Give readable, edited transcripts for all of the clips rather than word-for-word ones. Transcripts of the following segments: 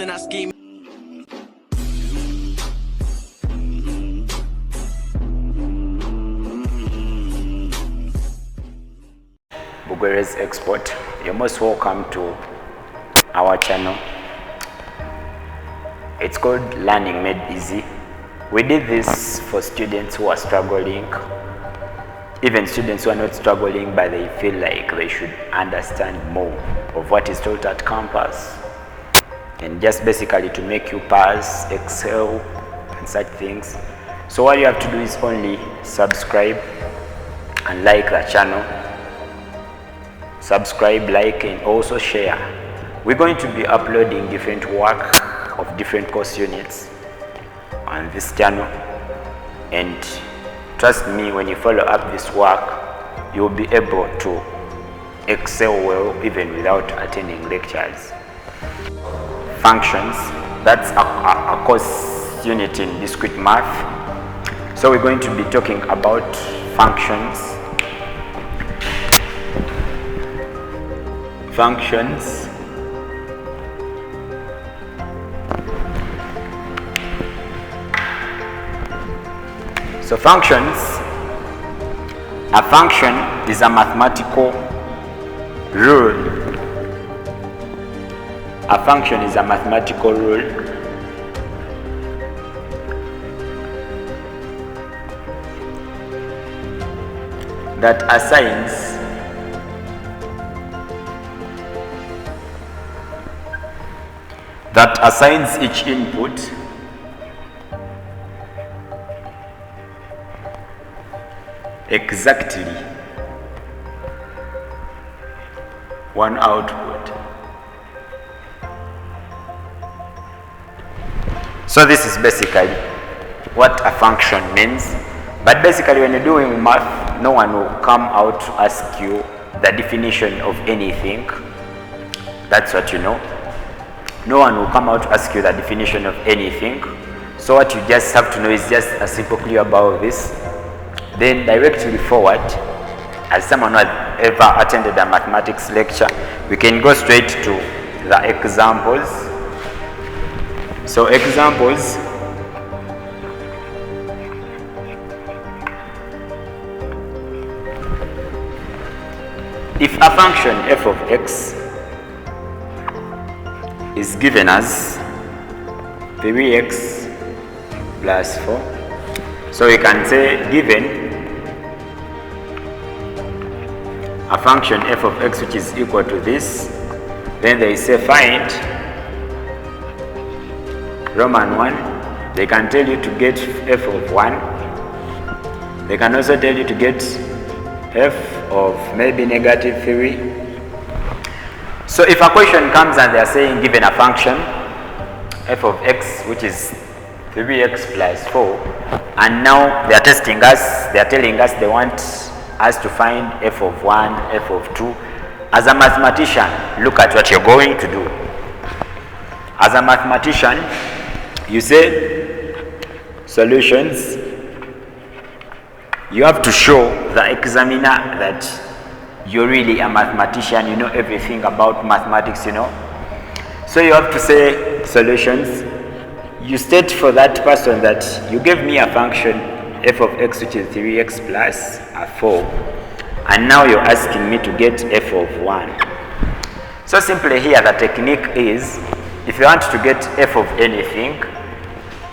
Then I scheme. Makerere's Export. You're most welcome to our channel. It's called Learning Made Easy. We did this for students who are struggling, even students who are not struggling but they feel like they should understand more of what is taught at campus, and just basically to make you pass, excel and such things. So all you have to do is only subscribe and like the channel. Subscribe, like and also share. We're going to be uploading different work of different course units on this channel, and trust me, when you follow up this work you'll be able to excel well even without attending lectures. Functions, that's a course unit in discrete math. So we're going to be talking about functions. So functions, a function is a mathematical rule. A function is a mathematical rule that assigns each input exactly one output. So this is basically what a function means. But basically when you're doing math, no one will come out to ask you the definition of anything. That's what you know. No one will come out to ask you the definition of anything. So what you just have to know is just a simple clue about this. Then directly forward, as someone who has ever attended a mathematics lecture, we can go straight to the examples. So examples. If a function f of x is given as 3x plus 4, so we can say given a function f of x which is equal to this, then they say find Roman 1. They can tell you to get f of 1. They can also tell you to get f of maybe negative 3. So if a question comes and they are saying given a function f of x which is 3x plus 4, and now they are testing us, they are telling us they want us to find f of 1, f of 2. As a mathematician, look at what you're going to do. As a mathematician, you say solutions. You have to show the examiner that you're really a mathematician, you know everything about mathematics, you know. So you have to say solutions. You state for that person that you gave me a function f of x which is 3x plus 4, and now you're asking me to get f of 1. So simply here the technique is, if you want to get f of anything,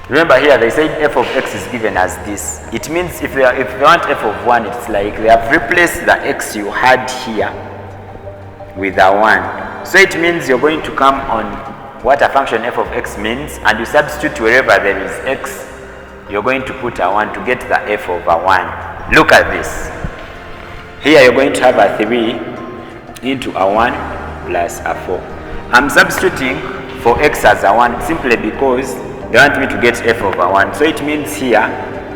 remember here they said f of x is given as this. It means if they want f of 1, it's like they have replaced the x you had here with a 1. So it means you're going to come on what a function f of x means, and you substitute wherever there is x, you're going to put a 1 to get the f of a 1. Look at this. Here you're going to have a 3 into a 1 plus a 4. I'm substituting for x as a 1 simply because they want me to get f of a 1. So it means here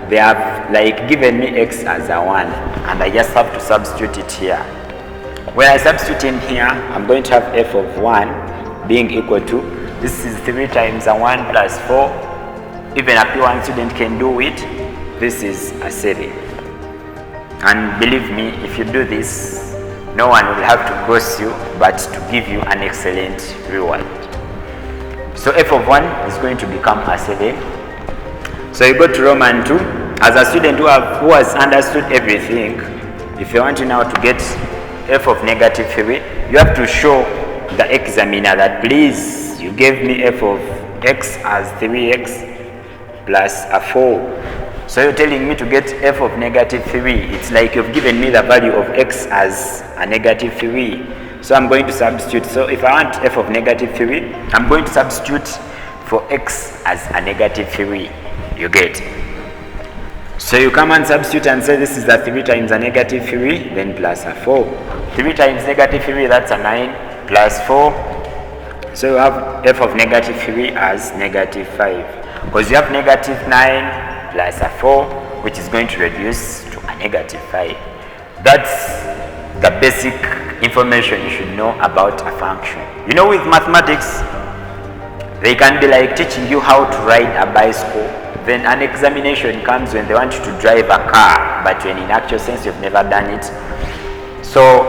they have like given me x as a 1, and I just have to substitute it here. When I substitute in here, I'm going to have f of 1 being equal to, this is 3 times a 1 plus 4. Even a P1 student can do it. This is a 7. And believe me, if you do this, no one will have to curse you but to give you an excellent reward. So f of 1 is going to become a 7. So you go to Roman 2. As a student who has understood everything, if you want now to get f of negative 3, you have to show the examiner that please, you gave me f of x as 3x plus a 4. So you're telling me to get f of negative 3. It's like you've given me the value of x as a negative 3. So I'm going to substitute. So if I want f of negative 3, I'm going to substitute for x as a negative 3. You get. So you come and substitute and say this is a 3 times a negative 3, then plus a 4. 3 times negative 3, that's a 9, plus 4. So you have f of negative 3 as negative 5. Because you have negative 9 plus a 4, which is going to reduce to a negative 5. That's the basic information you should know about a function. You know, with mathematics, they can be like teaching you how to ride a bicycle. Then an examination comes when they want you to drive a car, but when in actual sense you've never done it. So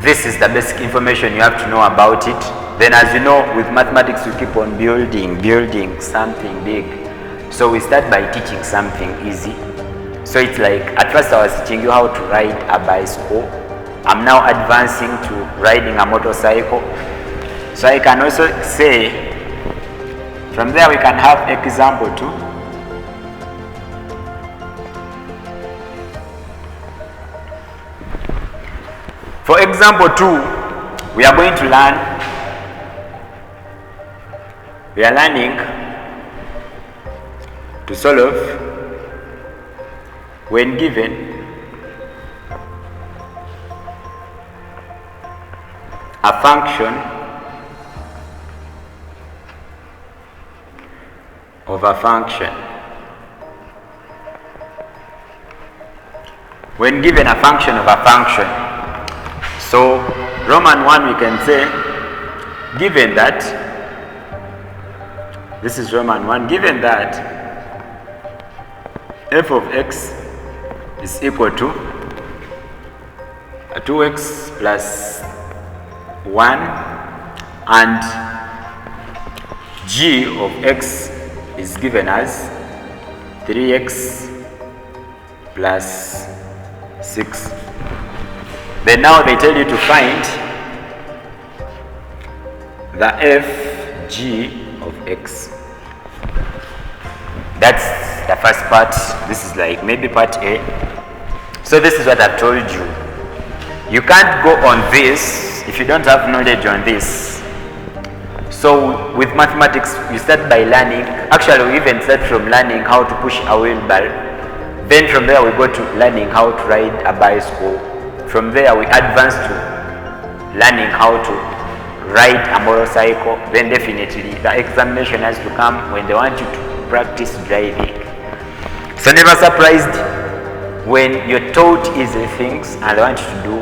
this is the basic information you have to know about it. Then, as you know, with mathematics, you keep on building something big. So we start by teaching something easy. So it's like, at first I was teaching you how to ride a bicycle. I'm now advancing to riding a motorcycle. So I can also say, from there we can have example 2. For example 2, we are going to learn. We are learning to solve when given a function of a function. When given a function of a function. So Roman 1 we can say, given that, this is Roman 1, given that f of x is equal to 2x plus 1 and g of x is given as 3x plus 6. Then now they tell you to find the fg of x. That's the first part. This is like maybe part A. So this is what I've told you. You can't go on this if you don't have knowledge on this. So with mathematics, you start by learning. Actually, we even start from learning how to push a wheelbarrow. Then from there, we go to learning how to ride a bicycle. From there, we advance to learning how to ride a motorcycle. Then definitely, the examination has to come when they want you to practice driving. So never surprised when you're taught easy things and they want you to do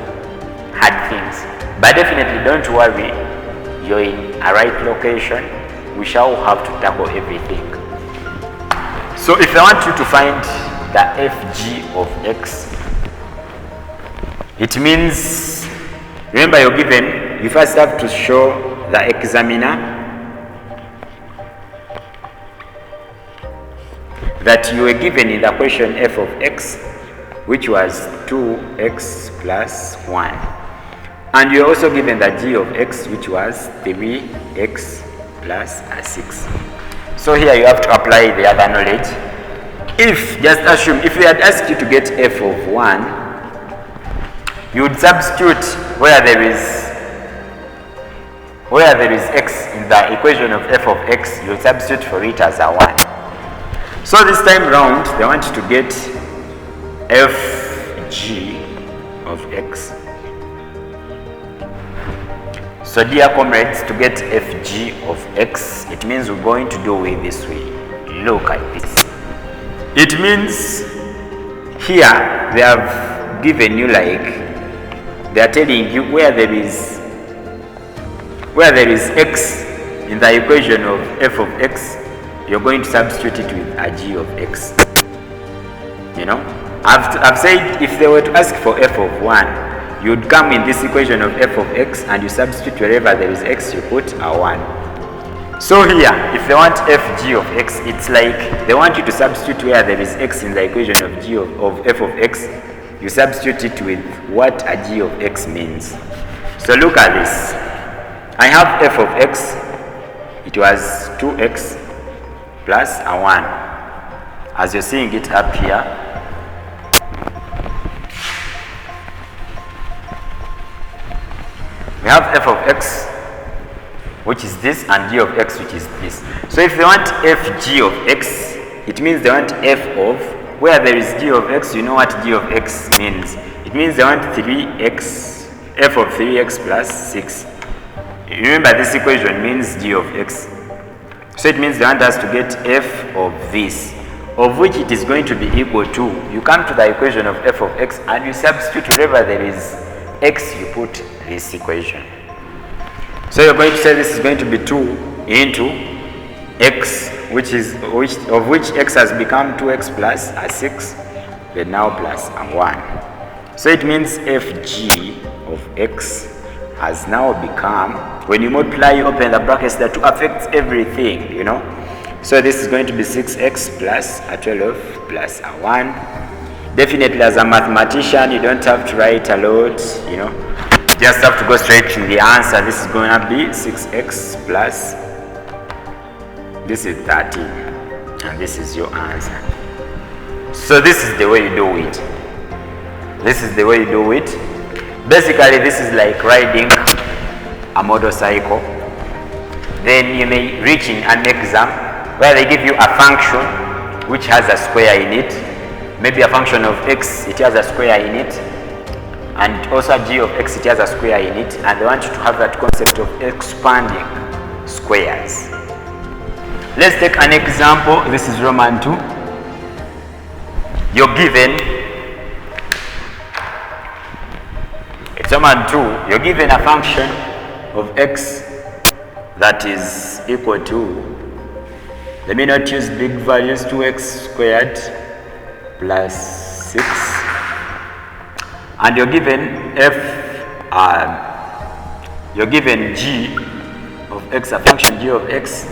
hard things. But definitely don't worry, you're in a right location. We shall have to tackle everything. So if I want you to find the fg of x, it means, remember you're given, you first have to show the examiner that you were given in the question f of x, which was 2x plus 1. And you're also given the g of x, which was 3x plus 6. So here you have to apply the other knowledge. If, just assume, if we had asked you to get f of 1, you would substitute where there is x in the equation of f of x, you would substitute for it as a 1. So this time round, they want you to get fg of x. So dear comrades, to get fg of x, it means we're going to do it this way. Look at this. It means here they have given you, like, they are telling you where there is x in the equation of f of x, you're going to substitute it with a g of x. You know, I've said if they were to ask for f of 1, you'd come in this equation of f of x and you substitute wherever there is x, you put a 1. So here, if they want fg of x, it's like they want you to substitute where there is x in the equation of g of f of x. You substitute it with what a g of x means. So look at this. I have f of x. It was 2x plus a 1. As you're seeing it up here, we have f of x, which is this, and g of x, which is this. So if they want fg of x, it means they want f of, where there is g of x, you know what g of x means. It means they want 3x, f of 3x plus 6. Remember, this equation means g of x. So it means they want us to get f of this, of which it is going to be equal to, you come to the equation of f of x and you substitute wherever there is x, you put this equation. So you're going to say this is going to be 2 into x, of which x has become 2x plus a 6, then now plus a 1. So it means fg of x has now become, when you multiply, you open the brackets, that affects everything, you know. So this is going to be 6x plus a 12 plus a 1. Definitely, as a mathematician, you don't have to write a lot, you know. Just have to go straight to the answer. This is going to be 6x plus, this is 13, and this is your answer. So this is the way you do it. This is the way you do it. Basically, this is like riding a motorcycle. Then you may reach in an exam where they give you a function which has a square in it. Maybe a function of x, it has a square in it. And also g of x, it has a square in it, and they want you to have that concept of expanding squares. Let's take an example. This is Roman 2. You're given, it's Roman 2, you're given a function of x that is equal to, let me not use big values, 2x squared plus 6. And you're given you're given g of x, a function g of x,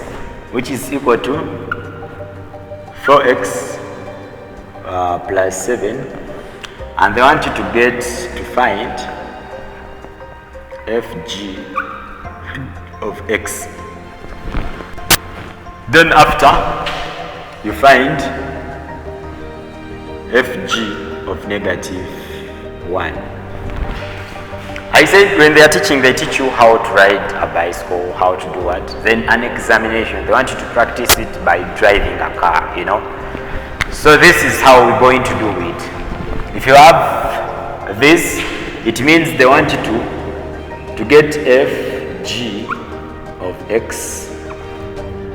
which is equal to 4x plus 7, and they want you to find fg of x. Then after, you find fg of negative 1. I said when they are teaching, they teach you how to ride a bicycle, how to do what. Then an examination, they want you to practice it by driving a car, you know. So this is how we're going to do it. If you have this, it means they want you to get fg of x,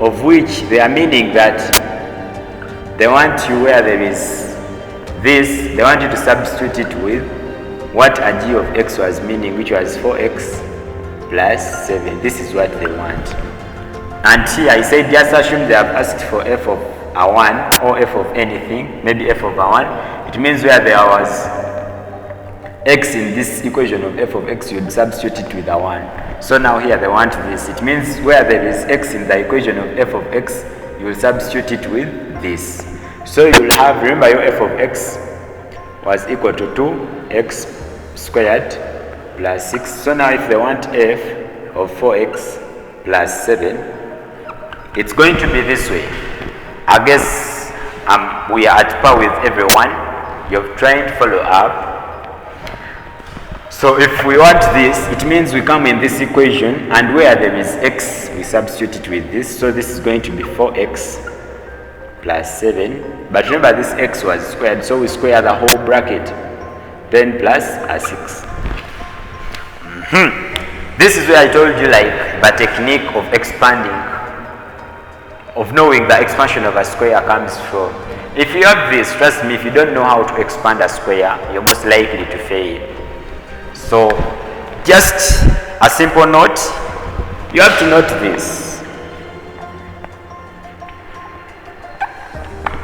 of which they are meaning that they want you, where there is this, they want you to substitute it with what a g of x was meaning, which was 4x plus 7. This is what they want. And here I said, just assume they have asked for f of a 1 or f of anything, maybe f of a 1. It means where there was x in this equation of f of x, you'd substitute it with a 1. So now here they want this. It means where there is x in the equation of f of x, you will substitute it with this. So you'll have, remember, your f of x was equal to 2x squared plus 6. So now if they want f of 4x plus 7, it's going to be this way. I guess we are at par with everyone. You're trying to follow up. So if we want this, it means we come in this equation, and where there is x, we substitute it with this. So this is going to be 4x plus 7. But remember, this x was squared, so we square the whole bracket. Then plus a 6. This is where I told you, like, the technique of expanding, of knowing the expansion of a square comes from. If you have this, trust me, if you don't know how to expand a square, you're most likely to fail. So, just a simple note, you have to note this.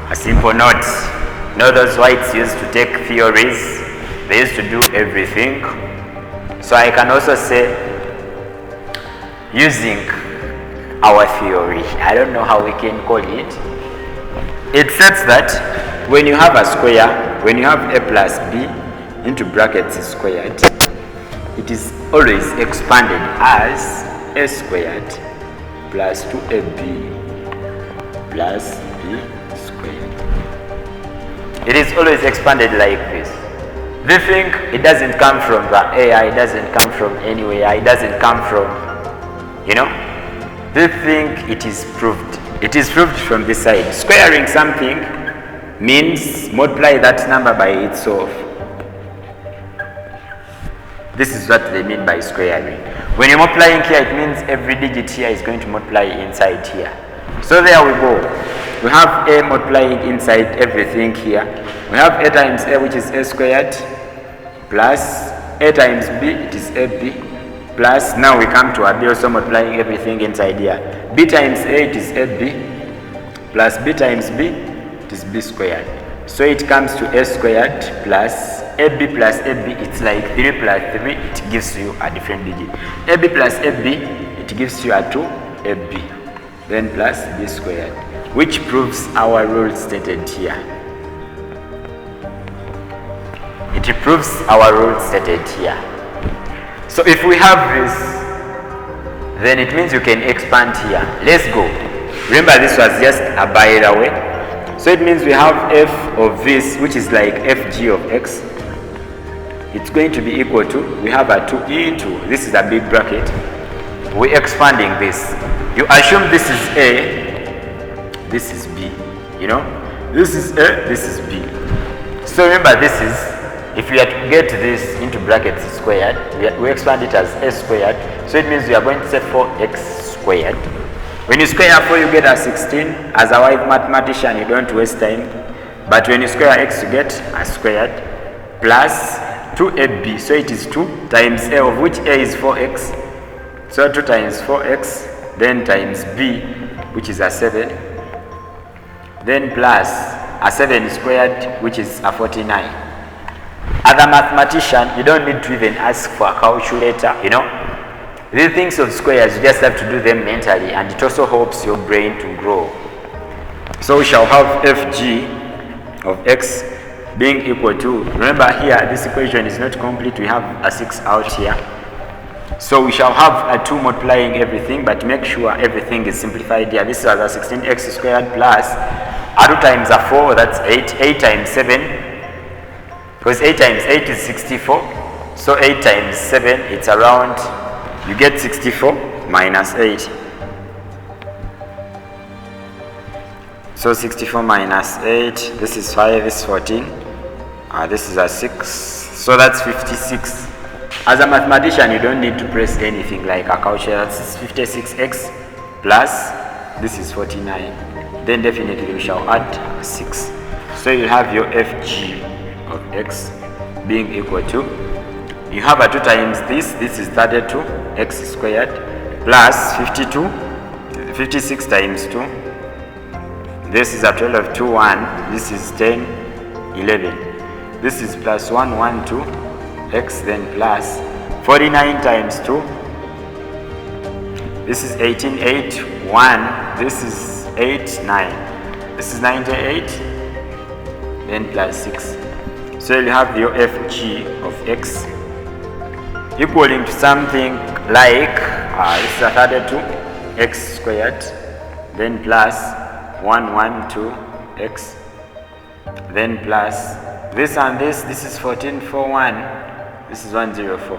A simple note. You know those whites used to take theories? They used to do everything. So I can also say, using our theory. I don't know how we can call it. It says that when you have a square, when you have a plus b into brackets squared, it is always expanded as a squared plus 2ab plus b squared. It is always expanded like this. They think it doesn't come from the air, it doesn't come from anywhere, it doesn't come from, they think it is proved. It is proved from this side. Squaring something means multiply that number by itself. This is what they mean by squaring. When you're multiplying here, it means every digit here is going to multiply inside here. So there we go. We have a multiplying inside everything here. We have a times a, which is a squared, plus a times b, it is ab, plus now we come to a b, also multiplying everything inside here. B times a, it is ab, plus b times b, it is b squared. So it comes to a squared plus ab plus ab, it's like 3 plus 3, it gives you a different digit. Ab plus ab, it gives you a 2 ab, then plus b squared, which proves our rule stated here. It proves our rule stated here. So if we have this, then it means you can expand here. Let's go. Remember, this was just a by the way. So it means we have f of this, which is like fg of x. It's going to be equal to, we have a 2 into, this is a big bracket. We're expanding this. You assume this is a, this is b. This is a, this is b. So remember, this is, if we are to get this into brackets squared, we expand it as a squared. So it means we are going to say 4x squared. When you square 4, you get a 16. As a wise mathematician, you don't waste time. But when you square x, you get a squared plus 2ab. So it is 2 times a, of which a is 4x. So 2 times 4x, then times b, which is a 7. Then plus a 7 squared, which is a 49. As a mathematician, you don't need to even ask for a calculator, These things of squares, you just have to do them mentally, and it also helps your brain to grow. So we shall have fg of x being equal to, remember here, this equation is not complete, we have a 6 out here. So we shall have a 2 multiplying everything, but make sure everything is simplified here. This is a 16x squared plus a 2 times a 4, that's 8, 8 times 7, because 8 times 8 is 64, so 8 times 7, it's around, you get 64 minus 8. So 64 minus 8, this is 5, this is 14, this is a 6, so that's 56. As a mathematician, you don't need to press anything like a calculator. That's 56x plus, this is 49. Then definitely we shall add 6. So you have your fg of x being equal to, you have a 2 times this is 32 x squared plus 52, 56 times 2, this is a 12, 2, 1, this is 10, 11, this is plus 1, 1, 2, x, then plus 49 times 2, this is 18, 8, 1, this is 8, 9, this is 98, then plus 6. So you have your fg of x equaling to something like, this is a 32 x squared, then plus 1, 1, 2 x, then plus this and this is 14, 4, 1, this is 104.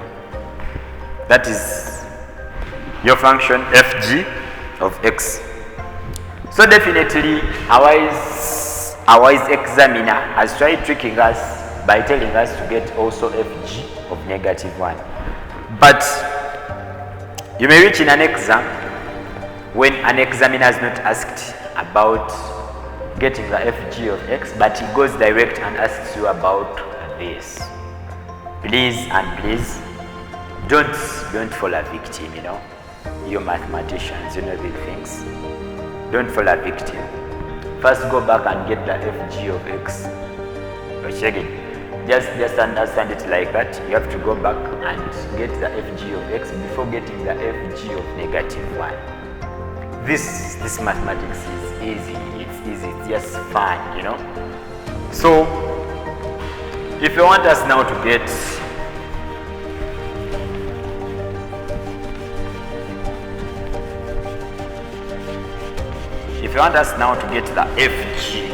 That is your function fg of x. So definitely our wise examiner has tried tricking us by telling us to get also fg of -1. But you may reach in an exam when an examiner has not asked about getting the fg of x, but he goes direct and asks you about this. Please and please don't fall a victim, You're mathematicians, you know these things. Don't fall a victim. First go back and get the fg of x. Check it. Just understand it like that. You have to go back and get the fg of x before getting the fg of -1. This mathematics is easy. It's easy. It's just fun, you know. So if you want us now to get the FG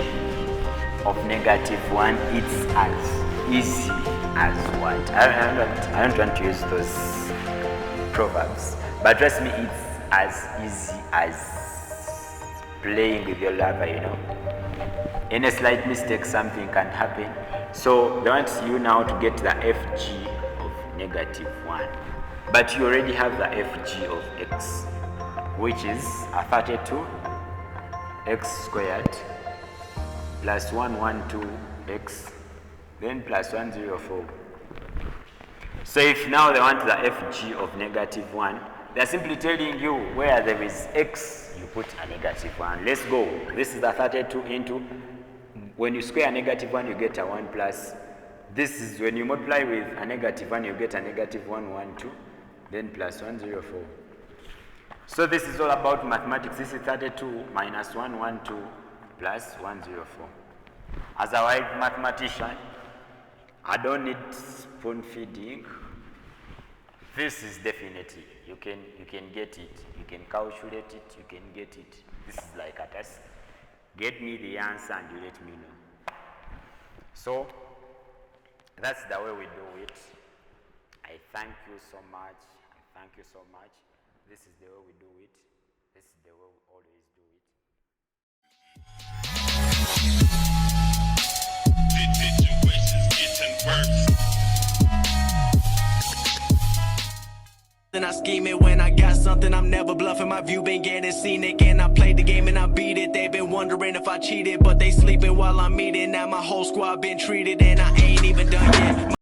of -1, it's as easy as what? I don't want to use those proverbs, but trust me, it's as easy as playing with your lover, you know. In a slight mistake, something can happen. So they want you now to get the FG of -1, but you already have the FG of x, which is a 32 x squared plus 112 x, then plus 104. So if now they want the FG of -1, they're simply telling you where there is x, you put a -1. Let's go. This is the 32 into, when you square a -1, you get a 1 plus. This is when you multiply with a -1, you get a -112, then plus 104. So this is all about mathematics. This is 32 minus 112 plus 104. As a white mathematician, I don't need spoon feeding. This is definitely, you can get it. You can calculate it, you can get it. This is like a test. Get me the answer and you let me know. So that's the way we do it. I thank you so much. Thank you so much. This is the way we do it. This is the way we always do it. Situations getting worse. And I scheme it when I got something. I'm never bluffing. My view been getting scenic, and I played the game and I beat it. They've been wondering if I cheated, but they sleeping while I'm eating. Now my whole squad been treated, and I ain't even done yet.